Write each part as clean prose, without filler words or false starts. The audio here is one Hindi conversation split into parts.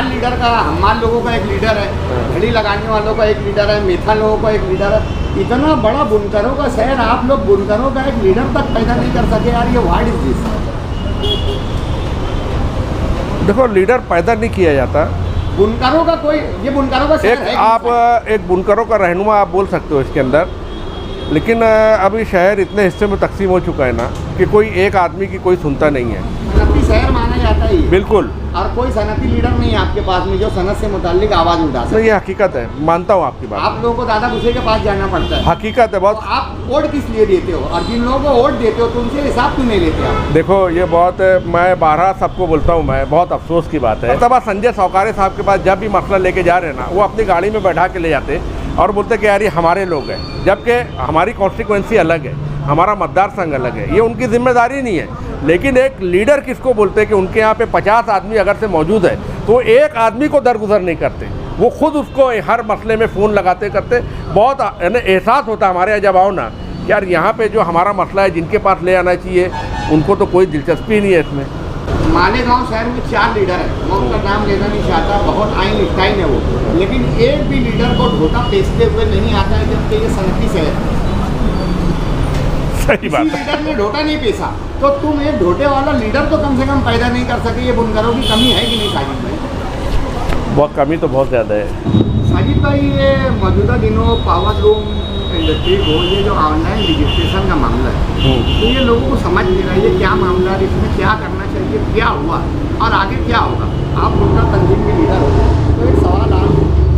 हमाल लीडर का, हमाल लोगों का एक लीडर है, घड़ी लगाने वालों का एक लीडर है, मेथा लोगों का एक लीडर है। इतना बड़ा बुनकरों का शहर, आप लोग बुनकरों का एक लीडर तक पैदा नहीं कर सके यार, ये व्हाट इज दिस? देखो, लीडर पैदा नहीं किया जाता, बुनकरों का कोई, ये बुनकरों का शहर है। आप एक बुनकरों का रहनुमा आप बोल सकते हो इसके अंदर, लेकिन अभी शहर इतने हिस्से में तकसीम हो चुका है ना कि कोई एक आदमी की कोई सुनता नहीं है। सनती शहर माना जाता है ये। बिल्कुल। और कोई सनती लीडर नहीं है आपके पास में जो सनत से मुताल्लिक आवाज़ उठा तो सके। ये हकीकत है, मानता हूँ आपकी बात। आप लोगों को दादा भूसे के पास जाना पड़ता है। हकीकत है बहुत। तो आप वोट किस लिए देते हो, और जिन लोगों को वोट देते हो तो उनसे हिसाब क्यों नहीं लेते आप? देखो, ये बहुत, मैं बारहा सबको बोलता हूँ, मैं बहुत अफसोस की बात है। तब संजय सौकारे साहब के पास जब भी मसला लेके जा रहे हैं ना, वो अपनी गाड़ी में बैठा के ले जाते और बोलते कि यार ये हमारे लोग हैं, जबकि हमारी कॉन्स्टिट्यूएंसी अलग है, हमारा मतदार संघ अलग है, ये उनकी जिम्मेदारी नहीं है। लेकिन एक लीडर किसको बोलते हैं कि उनके यहाँ पे 50 आदमी अगर से मौजूद है तो एक आदमी को दरगुजर नहीं करते, वो खुद उसको हर मसले में फ़ोन लगाते करते। बहुत एहसास होता है हमारे यहाँ जब आओ ना, यार यहाँ पे जो हमारा मसला है जिनके पास ले आना चाहिए उनको तो कोई दिलचस्पी नहीं है इसमें। मालेगांव शहर में 4 लीडर है, मैं उनका नाम लेना नहीं चाहता, बहुत आइंस्टाइन है वो, लेकिन एक भी लीडर को ढोटा पेचते हुए नहीं आता है, जबकि ये सनती शहर है। सही बात है। लीडर ने ढोटा नहीं पेशा तो तुम एक ढोटे वाला लीडर तो कम से कम पैदा नहीं कर सके। ये बुनकरों की कमी है कि नहीं साजिद भाई? बहुत कमी तो बहुत ज़्यादा है साजिद भाई। ये मौजूदा दिनों पावर लूम इंडस्ट्री को, ये जो ऑनलाइन रजिस्ट्रेशन का मामला है, तो ये लोगों को समझ नहीं रहा है ये क्या मामला है, इसमें क्या करना चाहिए, क्या हुआ और आगे क्या होगा। आप बुनकर तंजीम के लीडर हो, तो एक सवाल आप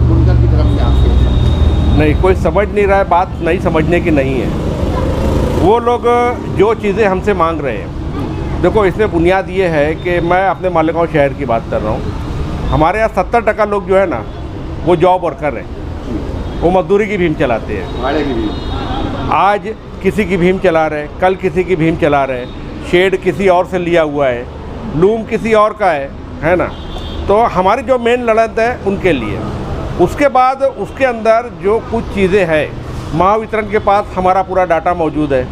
बुनकर की तरफ से आपसे। नहीं, कोई समझ नहीं रहा है, बात नहीं समझने की नहीं है। वो लोग जो चीज़ें हमसे मांग रहे हैं, देखो इसमें बुनियाद ये है कि मैं अपने मालेगांव शहर की बात कर रहा हूँ। हमारे यहाँ 70% लोग जो है ना वो जॉब वर्कर हैं, वो मजदूरी की भीम चलाते हैं। भाड़े की भीम, आज किसी की भीम चला रहे हैं, कल किसी की भीम चला रहे हैं, शेड किसी और से लिया हुआ है, लूम किसी और का है ना। तो हमारी जो मेन लड़त है उनके लिए। उसके बाद उसके अंदर जो कुछ चीज़ें हैं, महावितरण के पास हमारा पूरा डाटा मौजूद है,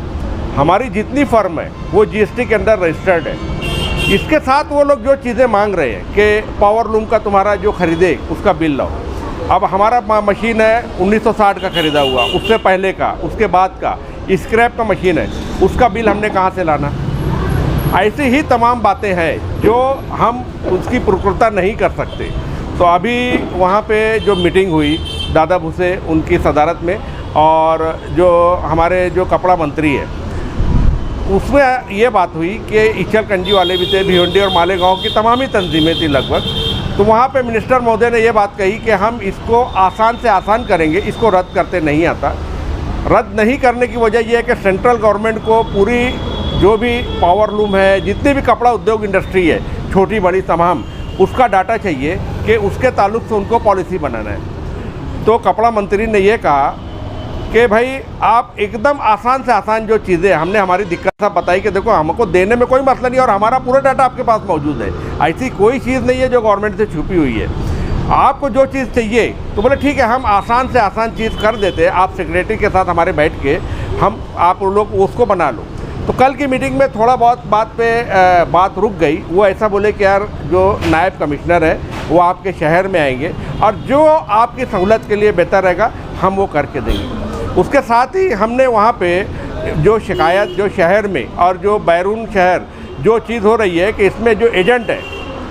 हमारी जितनी फर्म है वो जीएसटी के अंदर रजिस्टर्ड है। इसके साथ वो लोग जो चीज़ें मांग रहे हैं कि पावर लूम का तुम्हारा जो खरीदे उसका बिल लाओ। अब हमारा मशीन है 1960 का खरीदा हुआ, उससे पहले का, उसके बाद का स्क्रैप का मशीन है, उसका बिल हमने कहाँ से लाना? ऐसी ही तमाम बातें हैं जो हम उसकी प्रकृता नहीं कर सकते। तो अभी वहाँ पे जो मीटिंग हुई दादा भूसे उनकी सदारत में, और जो हमारे जो कपड़ा मंत्री है, उसमें ये बात हुई कि इचलकंजी वाले भी थे, भिवंडी और मालेगांव की तमामी तंजीमें थी लगभग। तो वहाँ पे मिनिस्टर महोदय ने ये बात कही कि हम इसको आसान से आसान करेंगे, इसको रद्द करते नहीं आता। रद्द नहीं करने की वजह यह है कि सेंट्रल गवर्नमेंट को पूरी जो भी पावर लूम है, जितनी भी कपड़ा उद्योग इंडस्ट्री है, छोटी बड़ी तमाम, उसका डाटा चाहिए कि उसके ताल्लुक से उनको पॉलिसी बनाना है। तो कपड़ा मंत्री ने ये कहा कि भाई आप एकदम आसान से आसान जो चीज़ें, हमने हमारी दिक्कत सब बताई कि देखो हमको देने में कोई मसला नहीं और हमारा पूरा डाटा आपके पास मौजूद है, ऐसी कोई चीज़ नहीं है जो गवर्नमेंट से छुपी हुई है। आपको जो चीज़ चाहिए तो बोले ठीक है, हम आसान से आसान चीज़ कर देते हैं, आप सेक्रेटरी के साथ हमारे बैठ के हम आप लोग उसको बना लो। तो कल की मीटिंग में थोड़ा बहुत बात रुक गई। वो ऐसा बोले कि यार जो नायब कमिश्नर है वो आपके शहर में आएंगे और जो आपकी सहूलत के लिए बेहतर रहेगा हम वो करके देंगे। उसके साथ ही हमने वहाँ पे जो शिकायत जो शहर में और जो बैरून शहर जो चीज़ हो रही है कि इसमें जो एजेंट है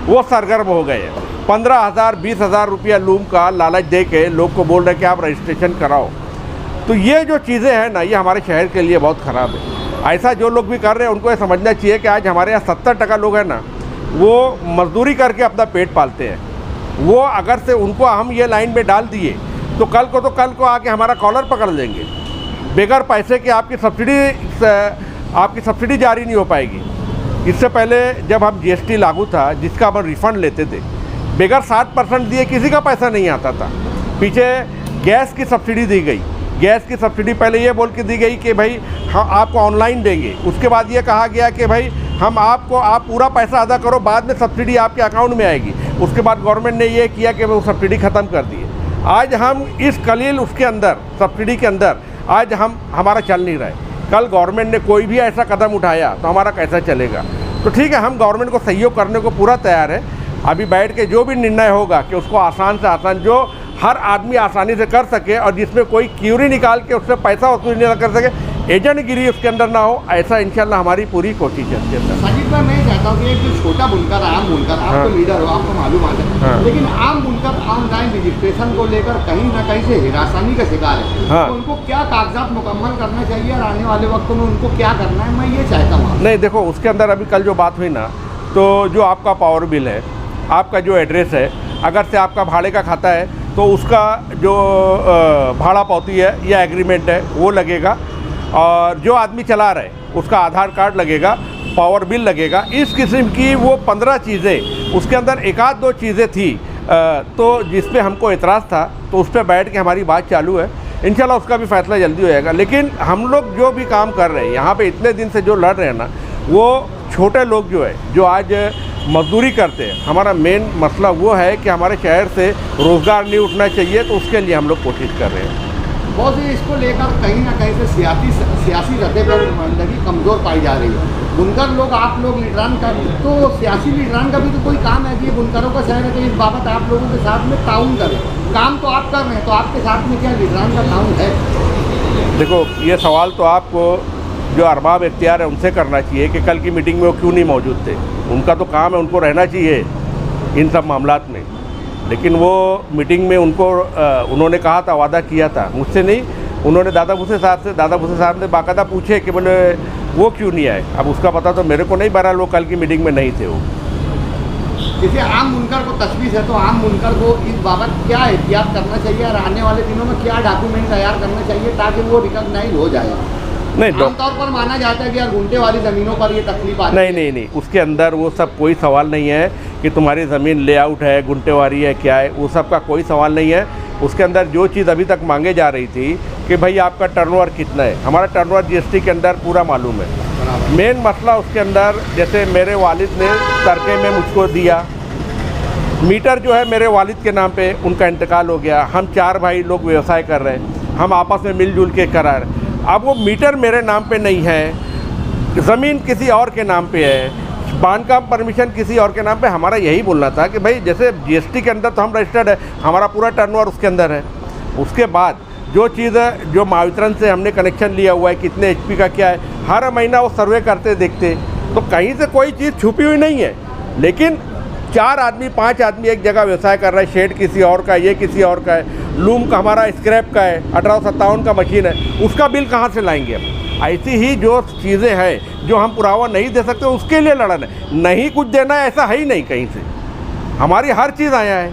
वो सरगर्म हो गए हैं, 15,000 20,000 रुपया लूम का लालच दे के लोग को बोल रहे कि आप रजिस्ट्रेशन कराओ। तो ये जो चीज़ें हैं ना, ये हमारे शहर के लिए बहुत ख़राब है। ऐसा जो लोग भी कर रहे हैं उनको ये समझना चाहिए कि आज हमारे यहाँ 70% लोग हैं ना, वो मजदूरी करके अपना पेट पालते हैं। वो अगर से उनको हम ये लाइन में डाल दिए तो कल को आके हमारा कॉलर पकड़ लेंगे। बगैर पैसे के आपकी सब्सिडी जारी नहीं हो पाएगी। इससे पहले जब हम जीएसटी लागू था, जिसका हम रिफ़ंड लेते थे, बगैर 60% दिए किसी का पैसा नहीं आता था। पीछे गैस की सब्सिडी दी गई। गैस की सब्सिडी पहले ये बोल के दी गई कि भाई हम आपको ऑनलाइन देंगे, उसके बाद ये कहा गया कि भाई हम आप पूरा पैसा अदा करो, बाद में सब्सिडी आपके अकाउंट में आएगी। उसके बाद गवर्नमेंट ने ये किया कि वो सब्सिडी ख़त्म कर दी है। आज हम इस कलील उसके अंदर सब्सिडी के अंदर आज हमारा चल नहीं रहा है। कल गवर्नमेंट ने कोई भी ऐसा कदम उठाया तो हमारा कैसा चलेगा? तो ठीक है, हम गवर्नमेंट को सहयोग करने को पूरा तैयार है, अभी बैठ के जो भी निर्णय होगा कि उसको आसान से आसान, जो हर आदमी आसानी से कर सके और जिसमें कोई क्यूरी निकाल के उससे पैसा वसूली ना कर सके, एजेंटगिरी उसके अंदर ना हो, ऐसा इंशाल्लाह हमारी पूरी कोशिश है इसके अंदर। साजिद भाई, मैं चाहता हूँ कि एक जो छोटा बुनकर, आम बुनकर, आप तो लीडर हो, आपको मालूम है, लेकिन आम बुनकर ऑनलाइन रजिस्ट्रेशन को लेकर कहीं ना कहीं से हिरासानी का शिकार है, तो उनको क्या कागजात मुकम्मल करना चाहिए और आने वाले वक्त में उनको क्या करना है, मैं ये चाहता हूँ। नहीं देखो, उसके अंदर अभी कल जो बात हुई ना, तो जो आपका पावर बिल है, आपका जो एड्रेस है, अगर से आपका भाड़े का खाता है तो उसका जो भाड़ा पावती है या एग्रीमेंट है वो लगेगा, और जो आदमी चला रहा है उसका आधार कार्ड लगेगा, पावर बिल लगेगा। इस किस्म की वो 15 चीज़ें, उसके अंदर एक आध दो चीज़ें थी तो जिस पे हमको एतराज़ था, तो उस पर बैठ के हमारी बात चालू है। इंशाल्लाह उसका भी फैसला जल्दी हो जाएगा। लेकिन हम लोग जो भी काम कर रहे हैं यहाँ पे, इतने दिन से जो लड़ रहे हैं ना, वो छोटे लोग जो है, जो आज मजदूरी करते हैं, हमारा मेन मसला वो है कि हमारे शहर से रोज़गार नहीं उठना चाहिए, तो उसके लिए हम लोग कोशिश कर रहे हैं। बहुत ही इसको लेकर कहीं ना कहीं से सियासी सतह पर नुमाइंदगी कमज़ोर पाई जा रही है। बुनकर लोग, आप लोग लीडरान का, तो सियासी लीडरान का भी तो कोई काम है कि ये बुनकरों का शहर है, तो इस बाबत आप लोगों के साथ में ताउन करें। काम तो आप कर रहे हैं, तो आपके साथ में क्या लीडरान का ताउन है? देखो, ये सवाल तो आपको जो अरबाब इख्तियार है उनसे करना चाहिए कि कल की मीटिंग में वो क्यों नहीं मौजूद थे। उनका तो काम है, उनको रहना चाहिए इन सब मामलात में। लेकिन वो मीटिंग में उन्होंने कहा था, वादा किया था, मुझसे नहीं, उन्होंने दादा भूसे साहब ने बाकायदा पूछे कि बोले वो क्यों नहीं आए। अब उसका पता तो मेरे को नहीं, बहरहाल वो कल की मीटिंग में नहीं थे। वो जैसे आम बुनकर को तशवीश है, तो आम बुनकर को इस बाबत क्या एहतियात करना चाहिए और आने वाले दिनों में क्या डॉक्यूमेंट तैयार करना चाहिए ताकि वो रिकॉग्नाइज हो जाए? नहीं, आमतौर पर माना जाता है कि यार घूमने वाली ज़मीनों पर ये तकलीफ आती है। नहीं, उसके अंदर वो सब कोई सवाल नहीं है कि तुम्हारी ज़मीन लेआउट है, गुंटेवारी है, क्या है, वो सब का कोई सवाल नहीं है। उसके अंदर जो चीज़ अभी तक मांगे जा रही थी कि भाई आपका टर्नओवर कितना है, हमारा टर्नओवर जीएसटी के अंदर पूरा मालूम है। मेन मसला उसके अंदर, जैसे मेरे वालिद ने तरके में मुझको दिया, मीटर जो है मेरे वालिद के नाम पे, उनका इंतकाल हो गया। हम 4 भाई लोग व्यवसाय कर रहे हैं, हम आपस में मिलजुल के करा रहे। अब वो मीटर मेरे नाम पे नहीं है, ज़मीन किसी और के नाम पे है, बांधकाम परमिशन किसी और के नाम पे। हमारा यही बोलना था कि भाई जैसे जीएसटी के अंदर तो हम रजिस्टर्ड है, हमारा पूरा टर्नओवर उसके अंदर है। उसके बाद जो चीज़ है, जो महावितरण से हमने कनेक्शन लिया हुआ है, कितने एचपी का क्या है, हर महीना वो सर्वे करते देखते, तो कहीं से कोई चीज़ छुपी हुई नहीं है। लेकिन 4 आदमी 5 आदमी एक जगह व्यवसाय कर रहा है, शेड किसी और का, ये किसी और का है, लूम का हमारा स्क्रैप का है, 1857 का मशीन है, उसका बिल कहाँ से लाएंगे हम? ऐसी ही जो चीज़ें हैं जो हम पुरावा नहीं दे सकते, उसके लिए लड़ना है। नहीं कुछ देना है ऐसा है ही नहीं, कहीं से हमारी हर चीज़ आया है।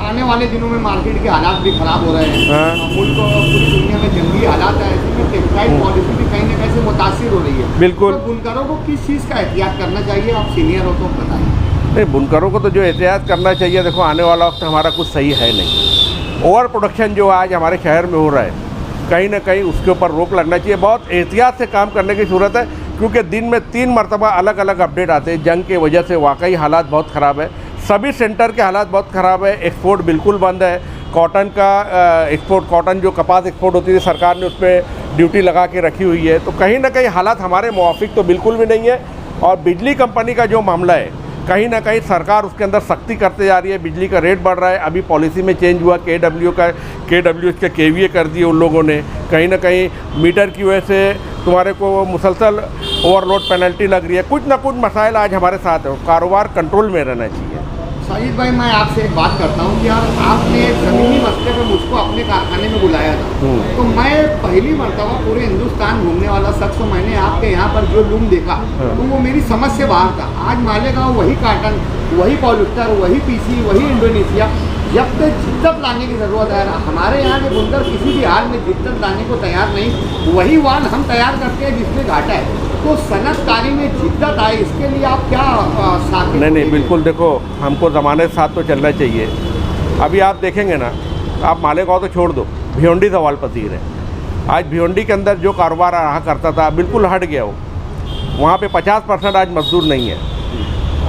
आने वाले दिनों में मार्केट के हालात भी खराब हो रहे हैं, मुल्क पूरी दुनिया में जंगी हालात है, इसमें टेक्सटाइल पॉलिसी भी कहीं ना कहीं से मुतासिर हो रही है। बिल्कुल। तो बुनकरों को किस चीज़ का एहतियात करना चाहिए? आप सीनियर हो तो बताइए। नहीं, बुनकरों को तो जो एहतियात करना चाहिए, देखो आने वाला वक्त हमारा कुछ सही है नहीं। ओवर प्रोडक्शन जो आज हमारे शहर में हो रहा है, कहीं ना कहीं उसके ऊपर रोक लगना चाहिए। बहुत एहतियात से काम करने की ज़रूरत है, क्योंकि दिन में 3 मरतबा अलग अलग अपडेट आते हैं। जंग की वजह से वाकई हालात बहुत ख़राब है, सभी सेंटर के हालात बहुत ख़राब है। एक्सपोर्ट बिल्कुल बंद है, कॉटन का एक्सपोर्ट, कॉटन जो कपास एक्सपोर्ट होती थी, सरकार ने उस पर ड्यूटी लगा के रखी हुई है। तो कहीं ना कहीं हालात हमारे मुवाफिक तो बिल्कुल भी नहीं है। और बिजली कंपनी का जो मामला है, कहीं ना कहीं सरकार उसके अंदर सख्ती करते जा रही है, बिजली का रेट बढ़ रहा है। अभी पॉलिसी में चेंज हुआ, KWH के KVA कर दिए उन लोगों ने। कहीं ना कहीं मीटर की वजह से तुम्हारे को मुसलसल ओवरलोड पेनल्टी लग रही है। कुछ ना कुछ मसाइल आज हमारे साथ है, कारोबार कंट्रोल में रहना चाहिए। साजिद भाई, मैं आपसे एक बात करता हूँ कि यार आपने ज़मीनी मसले पे मुझको अपने कारखाने में बुलाया था, तो मैं पहली मरतबा पूरे हिंदुस्तान घूमने वाला शख्स, मैंने आपके यहाँ पर जो लूम देखा तो वो मेरी समझ से बाहर था। आज मालेगा वही काटन, वही पॉलिस्टर, वही PC, वही इंडोनेशिया। जब तक जिद्दत लाने की ज़रूरत है, हमारे यहाँ के बुनकर किसी भी हाल में जिद्दत लाने को तैयार नहीं। वही वाल हम तैयार करते हैं जिसमें घाटा है, तो सनतकारी में जिद्दत आए, इसके लिए आप क्या साथ? नहीं, बिल्कुल। देखो, हमको ज़माने के साथ तो चलना चाहिए। अभी आप देखेंगे ना, आप मालेगांव तो छोड़ दो, भिवंडी सवाल पसीर है। आज भिवंडी के अंदर जो कारोबार रहा करता था, बिल्कुल हट गया वो। वहाँ पे 50% आज मजदूर नहीं है।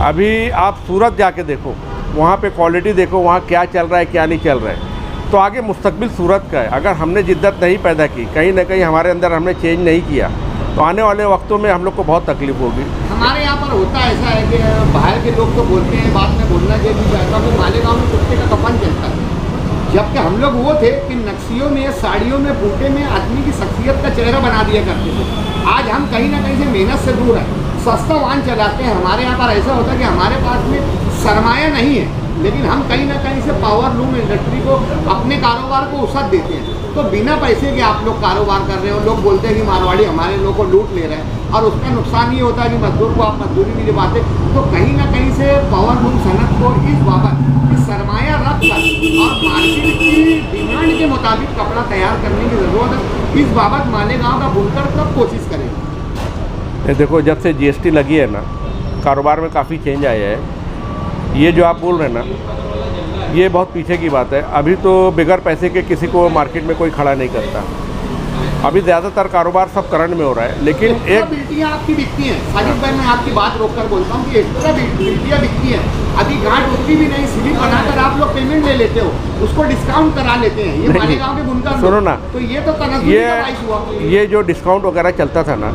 अभी आप सूरत जाके देखो, वहाँ पे क्वालिटी देखो, वहाँ क्या चल रहा है, क्या नहीं चल रहा है। तो आगे मुस्तकबिल सूरत का है। अगर हमने जिद्दत नहीं पैदा की, कहीं ना कहीं हमारे अंदर हमने चेंज नहीं किया, तो आने वाले वक्तों में हम लोग को बहुत तकलीफ होगी। हमारे यहाँ पर पर होता ऐसा है कि बाहर के लोग तो बोलते हैं, बाद में बोलना चाहिए चाहता हूँ कि मालेगांव में कुत्ते का कफन चलता है, जबकि हम लोग वो थे कि नक्शियों में, साड़ियों में, बूटे में आदमी की शख्सियत का चेहरा बना दिया करते थे। आज हम कहीं ना कहीं से मेहनत से दूर हैं, सस्ता वाहन चलाते हैं। हमारे यहाँ पर ऐसा होता है कि हमारे पास में सरमाया नहीं है, लेकिन हम कहीं ना कहीं से पावर लूम इंडस्ट्री को, अपने कारोबार को वसअत देते हैं। तो बिना पैसे के आप लोग कारोबार कर रहे हो, लोग बोलते हैं कि मारवाड़ी हमारे लोग को लूट ले रहे हैं, और उसका नुकसान ये होता है कि मजदूर को आप मजदूरी नहीं दे पाते। तो कहीं ना कहीं से पावर लूम सनत को इस बाबत सरमाया रख कर और मार्केट की डिमांड के मुताबिक कपड़ा तैयार करने की ज़रूरत है। इस बाबत मालेगांव का बुनकर कब कोशिश करेंगे? देखो, जब से GST लगी है ना, कारोबार में काफ़ी चेंज आया है। ये जो आप बोल रहे हैं ना, ये बहुत पीछे की बात है। अभी तो बगैर पैसे के किसी को मार्केट में कोई खड़ा नहीं करता। अभी ज़्यादातर कारोबार सब करंट में हो रहा है, लेकिन एक बिल्टियाँ आपकी बिकती हैं। साजिद भाई, मैं आपकी बात रोक कर बोलता हूँ कि एक्स्ट्रा बिल्टियाँ बिकती हैं, अभी गांठ उतरी भी नहीं, सिविल बनाकर आप लोग पेमेंट ले लेते हो, उसको डिस्काउंट करा लेते हैं। ये मालेगांव के बुनकर, सुनो ना, तो ये तो तनाज़ुर का बाइस हुआ। ये जो डिस्काउंट वगैरह चलता था ना,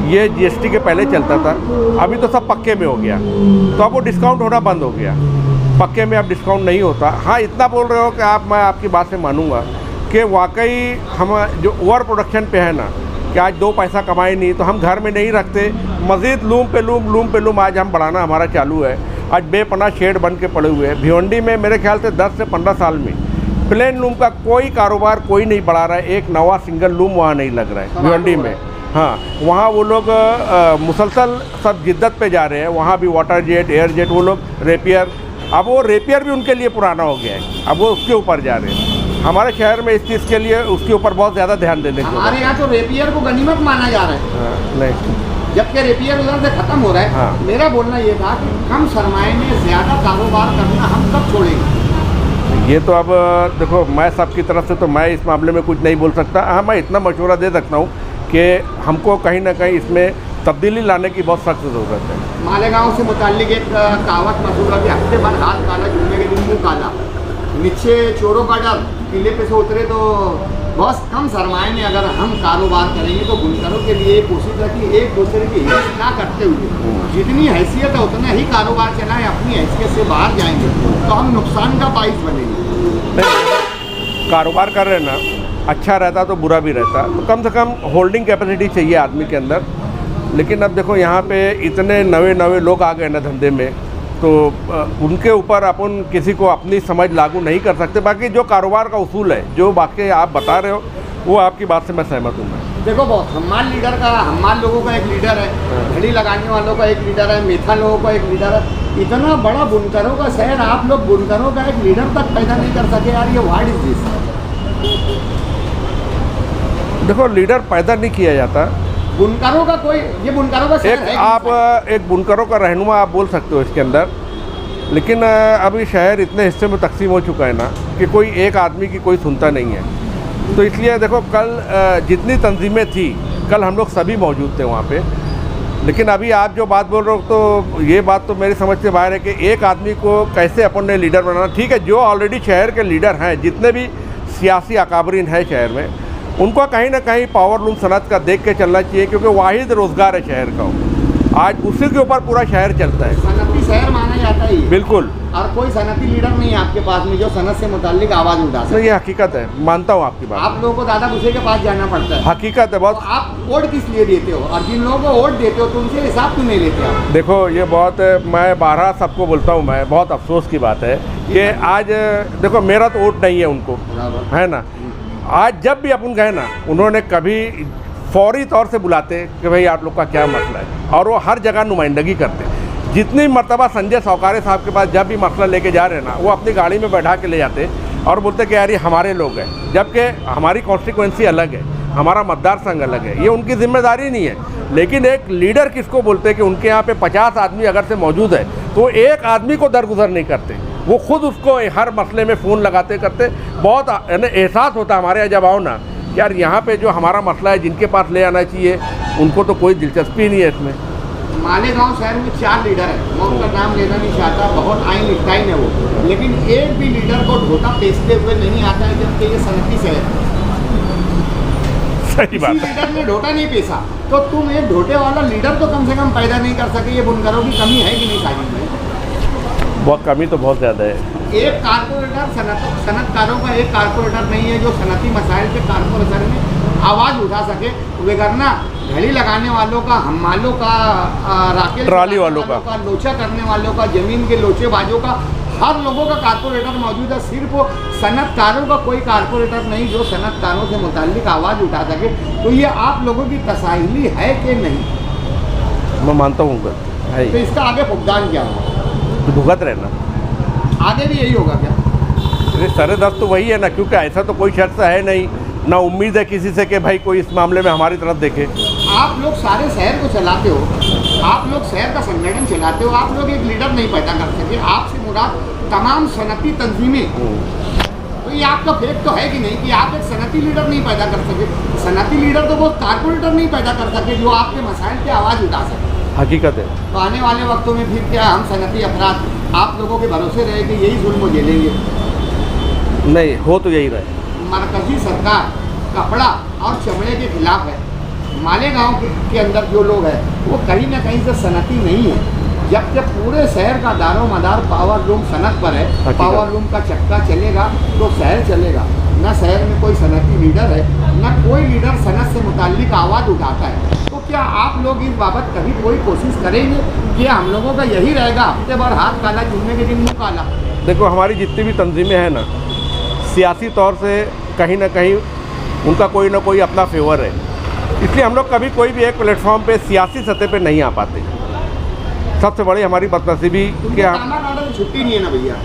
ये GST के पहले चलता था। अभी तो सब पक्के में हो गया, तो अब वो डिस्काउंट होना बंद हो गया। पक्के में अब डिस्काउंट नहीं होता। हाँ, इतना बोल रहे हो कि मैं आपकी बात से मानूंगा कि वाकई हम जो ओवर प्रोडक्शन पे है ना, कि आज 2 पैसा कमाए नहीं तो हम घर में नहीं रखते, मज़ीद लूम पे लूम आज हम बढ़ाना हमारा चालू है। आज बेपनाह शेड बन के पड़े हुए हैं भिवंडी में। मेरे ख्याल से 10 से 15 साल में प्लेन लूम का कोई कारोबार कोई नहीं बढ़ा रहा है। एक नवा सिंगल लूम वहाँ नहीं लग रहा है भिवंडी में। हाँ, वहाँ वो लोग मुसलसल सब जिद्दत पे जा रहे हैं। वहाँ भी वाटर जेट, एयर जेट, वो लोग रेपियर, अब वो रेपियर भी उनके लिए पुराना हो गया है, अब वो उसके ऊपर जा रहे हैं। हमारे शहर में इस चीज़ के लिए उसके ऊपर बहुत ज़्यादा ध्यान देने की। हमारे यहाँ तो रेपियर को गनीमत माना जा रहा है। नहीं, जबकि रेपियर उधर से खत्म हो रहा है। हाँ। मेरा बोलना ये था कि कम सरमाए में ज़्यादा कारोबार करना हम कब छोड़ेंगे? ये तो अब देखो, मैं सबकी तरफ से तो मैं इस मामले में कुछ नहीं बोल सकता। हाँ, मैं इतना मशवरा दे सकता हूँ कि हमको कहीं ना कहीं इसमें तब्दीली लाने की बहुत सख्त ज़रूरत है। मालेगांव से मुताल्लिक एक कहावत मशहूर है कि हफ्ते भर हाथ काला, जुम्मे के दिन मुँह काला। नीचे चोरों का डर, किले पे से उतरे तो बहुत कम सरमाए में अगर हम कारोबार करेंगे तो बुनकरों के लिए कोशिश है कि एक दूसरे की हिस्स ना करते हुए जितनी हैसियत है उतना ही कारोबार चलाएं। अपनी हैसियत से बाहर जाएंगे तो हम नुकसान का बाइस बनेंगे। कारोबार कर रहे हैं ना, अच्छा रहता तो बुरा भी रहता, तो कम से कम होल्डिंग कैपेसिटी चाहिए आदमी के अंदर। लेकिन अब देखो, यहाँ पे इतने नवे लोग आ गए ना धंधे में, तो उनके ऊपर अपन किसी को अपनी समझ लागू नहीं कर सकते। बाकी जो कारोबार का उसूल है, जो बाकी आप बता रहे हो, वो आपकी बात से मैं सहमत हूँ। मैं देखो, बहुत हमारे लोगों का एक लीडर है, घड़ी लगाने वालों का एक लीडर है, मेथा लोगों का एक लीडर है। इतना बड़ा बुनकरों का शहर, आप लोग बुनकरों का एक लीडर तक पैदा नहीं कर सके यार, ये व्हाट इज दिस? देखो, लीडर पैदा नहीं किया जाता, बुनकरों का कोई, ये बुनकरों का शहर है। आप एक बुनकरों का रहनुमा आप बोल सकते हो इसके अंदर। लेकिन अभी शहर इतने हिस्से में तकसीम हो चुका है ना कि कोई एक आदमी की कोई सुनता नहीं है। तो इसलिए देखो, कल जितनी तंजीमें थी, कल हम लोग सभी मौजूद थे वहाँ पे। लेकिन अभी आप जो बात बोल रहे हो, तो ये बात तो मेरी समझ से बाहर है कि एक आदमी को कैसे अपन ने लीडर बनाना। ठीक है, जो ऑलरेडी शहर के लीडर हैं, जितने भी सियासी अकाबरीन हैं शहर में, उनको कहीं ना कहीं पावर लूम सनत का देख के चलना चाहिए, क्योंकि वाहिद रोज़गार है शहर का। आज उसी के ऊपर पूरा शहर चलता है। सनती शहर माना जाता है। बिल्कुल। और कोई सनती लीडर नहीं है आपके पास में जो सनत से मुताल्लिक आवाज़ उठा सके। ये हकीकत है, मानता हूँ आपकी बात। आप लोगों को दादा भूसे के पास जाना पड़ता है। हकीकत है बहुत। तो आप वोट किस लिए देते हो, और जिन लोगों को वोट देते हो तो उनसे हिसाब क्यों नहीं लेते आप? देखो, ये बहुत, मैं बारहा सबको बोलता हूँ, मैं बहुत अफसोस की बात है कि आज देखो, मेरा तो वोट नहीं है उनको, है ना। आज जब भी अपन गए ना, उन्होंने कभी फौरी तौर से बुलाते कि भाई आप लोग का क्या मसला है, और वो हर जगह नुमाइंदगी करते। जितनी मर्तबा संजय सौकारे साहब के पास जब भी मसला लेके जा रहे हैं ना, वो अपनी गाड़ी में बैठा के ले जाते और बोलते कि यार ये हमारे लोग हैं, जबकि हमारी कॉन्स्टिट्यूएंसी अलग है, हमारा मतदार संघ अलग है, ये उनकी जिम्मेदारी नहीं है। लेकिन एक लीडर किसको बोलते हैं कि उनके यहाँ पे 50 आदमी अगर से मौजूद है तो एक आदमी को दरगुजर नहीं करते, वो खुद उसको हर मसले में फ़ोन लगाते करते। बहुत एहसास होता है हमारे यहाँ जब आओ ना, यार यहाँ पे जो हमारा मसला है, जिनके पास ले आना चाहिए, उनको तो कोई दिलचस्पी नहीं है इसमें। मालेगांव शहर में 4 लीडर है, मैं उनका नाम लेना नहीं चाहता, बहुत आइंस्टाइन है वो, लेकिन एक भी लीडर को ढोता पेशते हुए नहीं आता है, जबकि ये सनती शहर है। सही बात है। लीडर ने ढोटा नहीं पीसा तो तुम एक ढोटे वाला लीडर तो कम से कम पैदा नहीं कर सके। ये बुनकरों की कमी है कि नहीं साजिद में? बहुत कमी तो बहुत ज़्यादा है। एक कारपोरेटर सनतकारों का एक कारपोरेटर नहीं है जो सनती मसाइल के कारपोरेशन में आवाज़ उठा सके। वगरना घड़ी लगाने वालों का, हम्मालों का, राकेल ट्राली वालों का, लोचा करने वालों का, जमीन के लोचेबाजों का, हर लोगों का कारपोरेटर मौजूद है। सिर्फ सनतकारों का कोई कारपोरेटर नहीं जो सनतकारों से मुताल्लिक आवाज़ उठा सके। तो ये आप लोगों की तसाहिली है कि नहीं? मैं मानता हूँ है। तो इसका आगे भुगतान क्या होगा? तो भुगत रहना आगे भी यही होगा क्या? अरे सरे दर्द तो वही है ना, क्योंकि ऐसा तो कोई शख्स है नहीं, ना उम्मीद है किसी से कि भाई कोई इस मामले में हमारी तरफ देखे। आप लोग सारे शहर को चलाते हो, आप लोग शहर का संगठन चलाते हो, आप लोग एक लीडर नहीं पैदा कर सके। आपसे मुराद तमाम सनती तंजीमें। तो ये आपका फेक तो है कि नहीं कि आप एक सनती लीडर नहीं पैदा कर सके? सनती लीडर तो वो कारपोरेटर नहीं पैदा कर सके जो आपके मसाइल पे आवाज़ उठा सके। हकीकत है। तो आने वाले वक्तों में फिर क्या हम सनती अफराद आप लोगों के भरोसे रहे कि यही जुल्म झेलेंगे? नहीं, हो तो यही रहे। मरकजी सरकार कपड़ा और चमड़े के खिलाफ है। मालेगांव के अंदर जो लोग हैं वो कहीं ना कहीं से सनती नहीं है। जब जब पूरे शहर का दारो मदार पावर लूम सनत पर है, पावर लूम का चक्का चलेगा तो शहर चलेगा। न शहर में कोई सनती लीडर है, न कोई लीडर सनत से मुताल्लिक आवाज़ उठाता है। तो क्या आप लोग इस बाबत कभी कोई कोशिश करेंगे कि हम लोगों का यही रहेगा हफ्ते भर हाथ काला, जुम्मे के दिन मुँह काला? देखो, हमारी जितनी भी तंजीमें हैं ना, सियासी तौर से कहीं ना कहीं उनका कोई ना कोई अपना फेवर है, इसलिए हम लोग कभी कोई भी एक प्लेटफॉर्म पे सियासी सतह पे नहीं आ पाते। सबसे बड़ी हमारी बदनसीबी कि छुट्टी नहीं है ना भैया।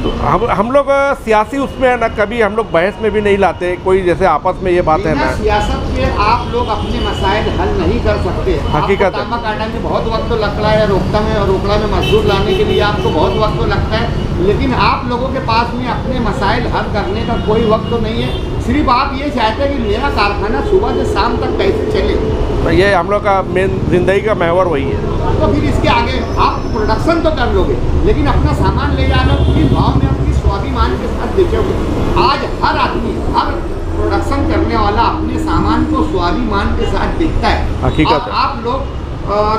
तो हम लोग सियासी उसमें है ना, कभी हम लोग बहस में भी नहीं लाते कोई, जैसे आपस में ये बात है ना, सियासत के आप लोग अपने मसाइल हल नहीं कर सकते। हकीकत है। तांबा काटने में बहुत वक्त तो लगता है, रोकता में और रोकड़ा में मजदूर लाने के लिए आपको बहुत वक्त तो लगता है, लेकिन आप लोगों के पास में अपने मसाइल हल करने का कोई वक्त तो नहीं है। सिर्फ आप ये चाहते हैं कि मेरा कारखाना सुबह से शाम तक कैसे चले। तो ये हम लोग का मेन जिंदगी का महवर वही है। तो फिर इसके आगे आप प्रोडक्शन तो कर लोगे, लेकिन अपना सामान ले जाना किस भाव में अपनी स्वाभिमान के साथ बेचोगे? आज हर आदमी, हर प्रोडक्शन करने वाला अपने सामान को स्वाभिमान के साथ बेचता है। हकीकत है। आप लोग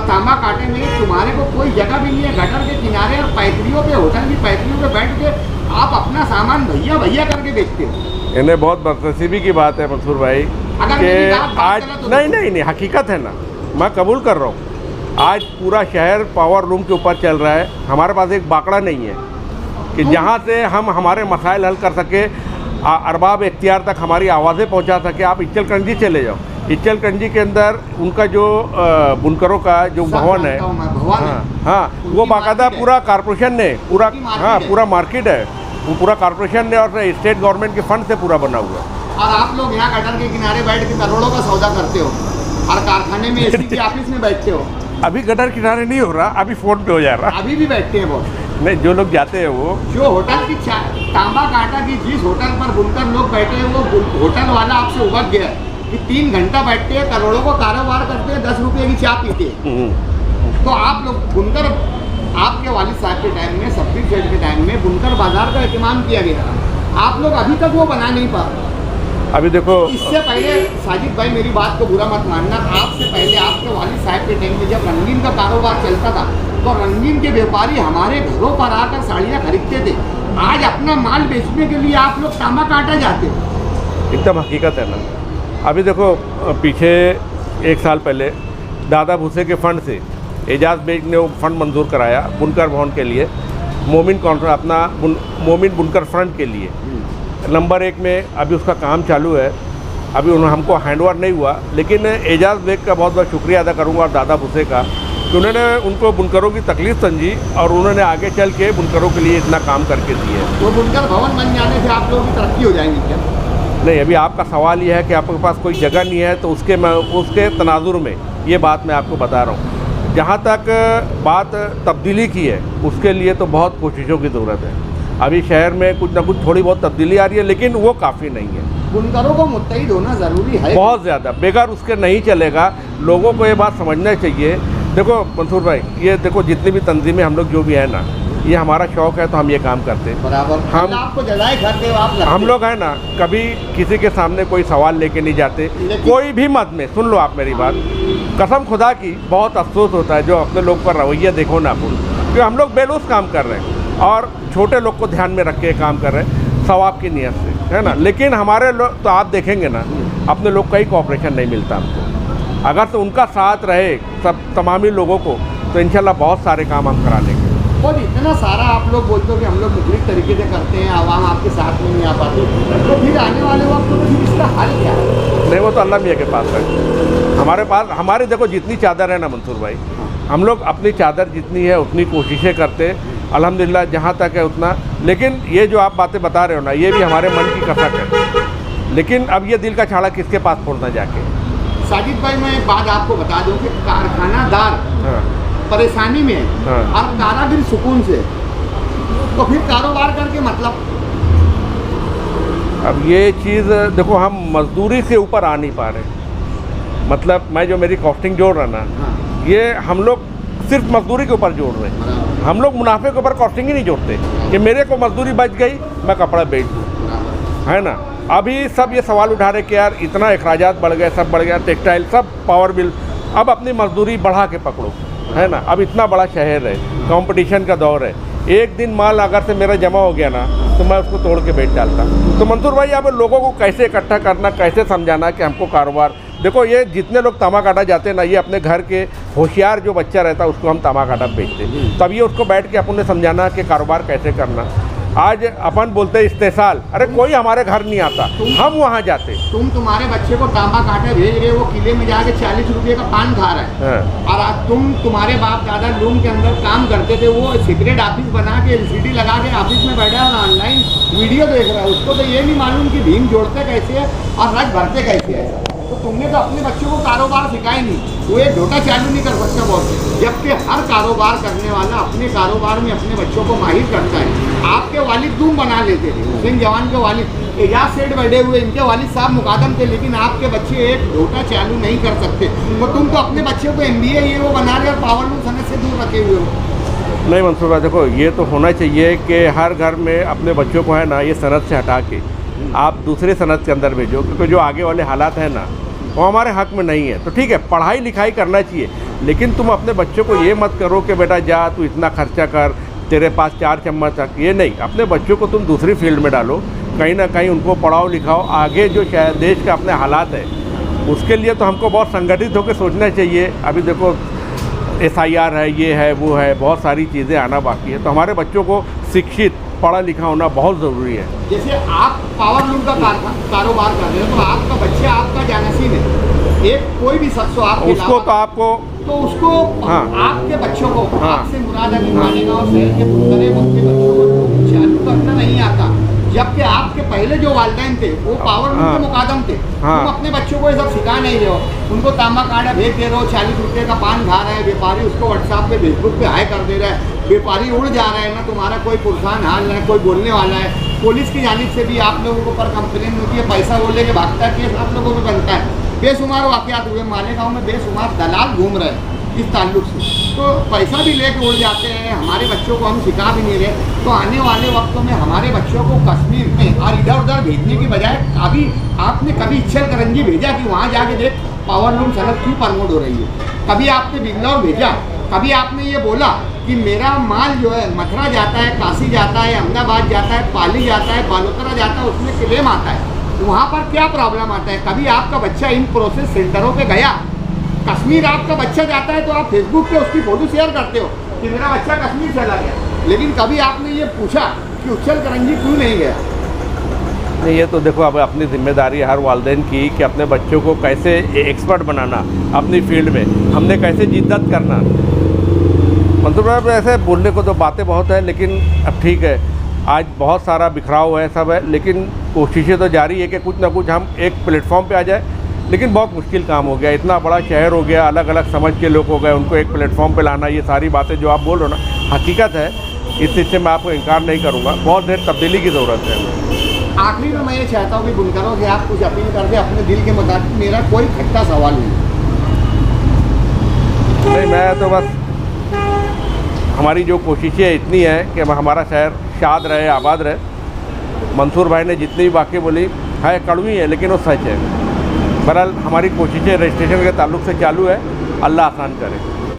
तांबा काटे में तुम्हारे को कोई जगह भी नहीं है, गटर के किनारे और पैतरियों पे, होटल की पैतरियों पे बैठ के आप अपना सामान भैया भैया करके बेचते हो। इन्हें बहुत बदनसीबी की बात है मंसूर भाई कि आज नहीं, हकीकत है ना, मैं कबूल कर रहा हूँ। आज पूरा शहर पावर लूम के ऊपर चल रहा है। हमारे पास एक बाकड़ा नहीं है कि जहाँ से हम हमारे मसाइल हल कर सके, अरबाब इख्तियार तक हमारी आवाज़ें पहुँचा सके। आप इच्चलकरंजी चले जाओ, इच्चलकरंजी के अंदर उनका जो बुनकरों का जो भवन है, हाँ, वो बाकायदा पूरा कॉरपोरेशन ने पूरा मार्केट है, वो पूरा कॉरपोरेशन ने और स्टेट गवर्नमेंट के फंड से पूरा बना हुआ। और आप लोग यहाँ गटर के किनारे बैठ के करोड़ों का सौदा करते हो और कारखाने में एसी के ऑफिस में बैठते हो। अभी गटर किनारे नहीं हो रहा, अभी फोन पे हो जा रहा। अभी भी बैठते हैं वो? नहीं, जो लोग जाते हैं वो जो होटल की तांबा काटा की जिस होटल पर बुनकर लोग बैठे हैं, वो होटल वाला आपसे उबक गया है कि 3 घंटा बैठते हैं, करोड़ों का कारोबार करते हैं, 10 रुपये की चाय पीते हैं। तो आप लोग बुनकर, आपके वालिद साहब के टाइम में, सब्जी सेठ के टाइम में बुनकर बाजार का एहतमाम किया गया था। आप लोग अभी तक वो बना नहीं पा रहे। अभी देखो, इससे पहले साजिद भाई मेरी बात को बुरा मत मानना, आपसे पहले आपके वालिद साहब के टाइम में जब रंगीन का कारोबार चलता था तो रंगीन के व्यापारी हमारे घरों पर आकर साड़ियाँ खरीदते थे। आज अपना माल बेचने के लिए आप लोग तांबा काटा जाते हो। एकदम हकीकत है ना। अभी देखो, पीछे 1 साल पहले दादा भूसे के फंड से एजाज बेग ने वो फंड मंजूर कराया बुनकर भवन के लिए, मोमिन काउंटर अपना मोमिन बुनकर फ्रंट के लिए। नंबर 1 में अभी उसका काम चालू है। अभी उन्होंने हमको हैंडओवर नहीं हुआ, लेकिन एजाज बेग का बहुत बहुत शुक्रिया अदा करूँगा और दादा भूसे का कि उन्होंने उनको बुनकरों की तकलीफ समझी और उन्होंने आगे चल के बुनकरों के लिए इतना काम करके दिए। वो बुनकर भवन बन जाने से आप लोगों की तरक्की हो जाएंगी क्या? नहीं, अभी आपका सवाल ये है कि आपके पास कोई जगह नहीं है, तो उसके तनाजुर में ये बात मैं आपको बता रहा हूँ। जहाँ तक बात तब्दीली की है, उसके लिए तो बहुत कोशिशों की ज़रूरत है। अभी शहर में कुछ ना कुछ थोड़ी बहुत तब्दीली आ रही है, लेकिन वो काफ़ी नहीं है। बुनकरों को मुत्तहिद होना ज़रूरी है, बहुत ज़्यादा। बेकार उसके नहीं चलेगा। लोगों को ये बात समझना चाहिए। देखो मंसूर भाई, ये देखो जितनी भी तंजीमें हम लोग जो भी है ना, ये हमारा शौक़ है तो हम ये काम करते हैं। बराबर। हम आपको जलाए घर दे आप हम लोग है ना, कभी किसी के सामने कोई सवाल लेके नहीं जाते, कोई भी मत में। सुन लो आप मेरी बात, कसम खुदा की बहुत अफसोस होता है जो अपने लोग पर रवैया देखो ना अपन, क्योंकि हम लोग बेलूस काम कर रहे हैं और छोटे लोग को ध्यान में रख के काम कर रहे हैं सवाब की नीयत से, है ना। लेकिन हमारे लोग तो आप देखेंगे ना, अपने लोग का ही कॉपरेशन नहीं मिलता हमको। अगर तो उनका साथ रहे सब तमामी लोगों को तो इंशाल्लाह बहुत सारे काम हम करा लेंगे। और इतना सारा आप लोग बोलते हो कि हम लोग मुख्तलिफ तरीके से करते हैं, आवाम आपके साथ में नहीं आ पाती, तो फिर आने वाले वक्त तो फिर इसका हल क्या है? नहीं, वो तो अल्लाह मियाँ के पास है। हमारे पास हमारे देखो जितनी चादर है ना मंसूर भाई, हम लोग अपनी चादर जितनी है उतनी कोशिशें करते हैं अल्हम्दुलिल्लाह, जहाँ तक है उतना। लेकिन ये जो आप बातें बता रहे हो ना, ये भी हमारे मन की कसक है। लेकिन अब ये दिल का छाड़ा किसके पास फोड़ना जाके। साजिद भाई, मैं एक बात आपको बता दूं कि कारखानादार परेशानी में और कारागिर सुकून से, तो फिर कारोबार करके मतलब। अब ये चीज़ देखो, हम मजदूरी से ऊपर आ नहीं पा रहे। मतलब मैं जो मेरी कॉस्टिंग जोड़ रहा ना, ये हम लोग सिर्फ मजदूरी के ऊपर जोड़ रहे हैं। हम लोग मुनाफे के ऊपर कॉस्टिंग ही नहीं जोड़ते कि मेरे को मजदूरी बच गई मैं कपड़ा बेच दूँ, है ना। अभी सब ये सवाल उठा रहे कि यार इतना अखराजात बढ़ गए, सब बढ़ गया, टेक्सटाइल सब, पावर बिल। अब अपनी मजदूरी बढ़ा के पकड़ो, है ना। अब इतना बड़ा शहर है, कंपटीशन का दौर है। एक दिन माल अगर से मेरा जमा हो गया ना तो मैं उसको तोड़ के बेच डालता। तो मंसूर भाई, अब लोगों को कैसे इकट्ठा करना, कैसे समझाना कि हमको कारोबार। देखो, ये जितने लोग तमा काटा जाते हैं ना, ये अपने घर के होशियार जो बच्चा रहता है उसको हम तमा काटा बेचते हैं। तब ये उसको बैठ के अपन ने समझाना कि कारोबार कैसे करना। आज अपन बोलते हैं इस्तेसाल, अरे कोई हमारे घर नहीं आता, हम वहाँ जाते। तुम्हारे बच्चे को तांबा काटे भेज रहे, वो किले में जाके 40 रुपये का पान खा रहा है। और आज तुम्हारे बाप दादा लूम के अंदर काम करते थे, वो सीक्रेट ऑफिस बना के LCD लगा के ऑफिस में बैठा और ऑनलाइन वीडियो देख रहा है। उसको तो ये नहीं मालूम कि भीम जोड़ते कैसे है और रज भरते कैसे है। तो तुमने तो अपने बच्चों को कारोबार सिखाई नहीं, वो एक ढोटा चालू नहीं कर सकता बहुत। जबकि हर कारोबार करने वाला अपने कारोबार में अपने बच्चों को माहिर करता है। आपके वालिद तुम बना लेते थे, हुसैन जवान के वालिद एजाज सेठ बैठे हुए, इनके वालिद साहब मुकादम थे, लेकिन आपके बच्चे एक ढोटा चालू नहीं कर सकते। तो तुम तो अपने बच्चों को MBA ये वो बना रहे और पावर लूम सनत से दूर रखे हुए हो। नहीं मंसूर भाई, देखो ये तो होना चाहिए कि हर घर में अपने बच्चों को है ना, ये सनत से हटा के आप दूसरे सनत के अंदर भेजो, क्योंकि जो आगे वाले हालात हैं ना वो हमारे हक में नहीं है। तो ठीक है, पढ़ाई लिखाई करना चाहिए, लेकिन तुम अपने बच्चों को ये मत करो कि बेटा जा तू इतना खर्चा कर, तेरे पास 4 चम्मच तक। ये नहीं, अपने बच्चों को तुम दूसरी फील्ड में डालो, कहीं ना कहीं उनको पढ़ाओ लिखाओ। आगे जो शायद देश के अपने हालात है उसके लिए तो हमको बहुत संगठित होकर सोचना चाहिए। अभी देखो SIR है, ये है, वो है, बहुत सारी चीज़ें आना बाकी है। तो हमारे बच्चों को शिक्षित पढ़ा लिखा होना बहुत ज़रूरी है। जैसे आप पावर लूम का कारोबार कर रहे हो, तो आपका बच्चा आपका जानसीन है, एक कोई भी शख्स हो आपके उसको तो आपको तो उसको आपके बच्चों को आपसे मुराद है कि मालेगांव शहर के पुतरे के बच्चों को चालू करना नहीं आता, जबकि आपके पहले जो वालिदैन थे वो पावर लूम के मुकादम थे। तुम अपने बच्चों को ये सब सिखा नहीं रहे हो, उनको तांबा काटा भेज दे रहे हो, 40 रुपये का पान खा रहा है व्यापारी, उसको व्हाट्सएप पे फेसबुक पे हाई कर दे रहा है, व्यापारी उड़ जा रहा है ना, तुम्हारा कोई पुरसान हाल ना कोई बोलने वाला है। पुलिस की जानिब से भी आप लोगों को पर कंप्लेन होती है, पैसा वो लेके भागता है, केस आप लोगों को बनता है। बेशुमार वाक़यात हुए मालेगांव में, बेशुमार दलाल घूम रहे हैं इस ताल्लुक से, तो पैसा भी लेके उड़ जाते हैं। हमारे बच्चों को हम सिखा भी नहीं रहे। तो आने वाले वक्तों में हमारे बच्चों को कश्मीर में और इधर उधर भेजने की बजाय अभी आपने कभी इच्छलकरंजी भेजा कि वहाँ जाके देख पावर लूम सनत क्यों प्रमोट हो रही है? कभी आपने बिजनौर भेजा? कभी आपने ये बोला कि मेरा माल जो है मथुरा जाता है, काशी जाता है, अहमदाबाद जाता है, पाली जाता है, बालोतरा जाता है, उसमें क्लेम आता है, वहाँ पर क्या प्रॉब्लम आता है? कभी आपका बच्चा इन प्रोसेस सेंटरों पे गया? कश्मीर आपका बच्चा जाता है तो आप फेसबुक पे उसकी फ़ोटो शेयर करते हो कि मेरा बच्चा कश्मीर चला गया, लेकिन कभी आपने ये पूछा कि इच्छलकरंजी क्यों नहीं गया? नहीं, ये तो देखो अब अपनी जिम्मेदारी है हर वालिदैन की कि अपने बच्चों को कैसे एक्सपर्ट बनाना अपनी फील्ड में, हमने कैसे जिद्दत करना। मतलब ऐसे बोलने को तो बातें बहुत है, लेकिन अब ठीक है, आज बहुत सारा बिखराव है, सब है, लेकिन कोशिशें तो जारी है कि कुछ ना कुछ हम एक प्लेटफॉर्म पे आ जाए। लेकिन बहुत मुश्किल काम हो गया, इतना बड़ा शहर हो गया, अलग अलग समझ के लोग हो गए, उनको एक प्लेटफॉर्म पे लाना, ये सारी बातें जो आप बोल रहे हो ना हकीकत है, इस चीज़ से मैं आपको इनकार नहीं करूँगा। बहुत देर तब्दीली की ज़रूरत है। आखिरी में मैं ये चाहता हूँ कि बुनकरों से आप कुछ अपील कर दें अपने दिल के मुताबिक। मेरा कोई खट्टा सवाल नहीं, मैं तो बस हमारी जो कोशिशें इतनी हैं कि हमारा शहर शाद रहे, आबाद रहे। मंसूर भाई ने जितनी भी बातें बोली है कड़वी है, लेकिन वो सच है। बहरहाल हमारी कोशिशें रजिस्ट्रेशन के ताल्लुक से चालू है, अल्लाह आसान करे।